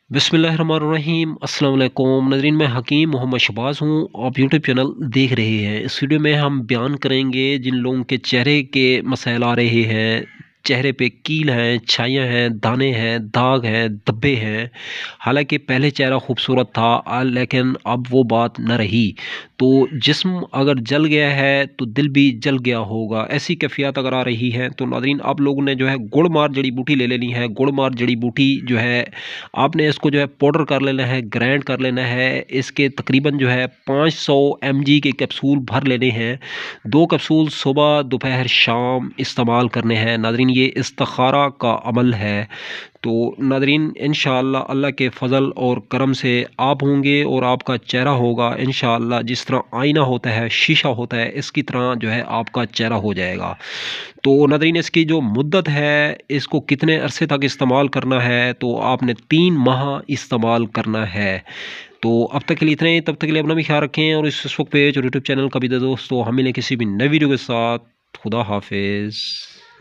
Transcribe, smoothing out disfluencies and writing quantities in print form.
बिस्मिल्लाहिर्रहमानिर्रहीम अस्सलाम वालेकुम नाज़रीन, मैं हकीम मोहम्मद शहबाज हूँ। आप यूट्यूब चैनल देख रहे हैं। इस वीडियो में हम बयान करेंगे जिन लोगों के चेहरे के मसाइल आ रहे हैं, चेहरे पे कील हैं, छाइयाँ हैं, दाने हैं, दाग हैं, धब्बे हैं। हालांकि पहले चेहरा खूबसूरत था, लेकिन अब वो बात न रही। तो जिस्म अगर जल गया है तो दिल भी जल गया होगा। ऐसी कैफियत अगर आ रही है तो नाज़रीन, आप लोगों ने जो है गुड़ मार जड़ी बूटी ले लेनी है। गुड़ मार जड़ी बूटी जो है, आपने इसको जो है पाउडर कर लेना है, ग्राइंड कर लेना है। इसके तकरीबन जो है 500 mg के कैप्सूल भर लेने हैं। 2 कैप्सूल सुबह, दोपहर, शाम इस्तेमाल करने हैं। नाज़रीन, ये इस्तिखारा का अमल है। तो नाज़रीन, इंशाअल्लाह अल्लाह के फ़ज़ल और करम से आप होंगे और आपका चेहरा होगा इंशाअल्लाह जिस तरह आईना होता है, शीशा होता है, इसकी तरह जो है आपका चेहरा हो जाएगा। तो नाज़रीन, इसकी जो मुद्दत है, इसको कितने अरसे तक इस्तेमाल करना है, तो आपने 3 माह इस्तेमाल करना है। तो अब तक के लिए इतना ही। तब तक के लिए अपना भी ख्याल रखें और इस फेसबुक पेज और यूट्यूब चैनल का भी दोस्तों हम मिलें किसी भी नई वीडियो के साथ। खुदा हाफिज़।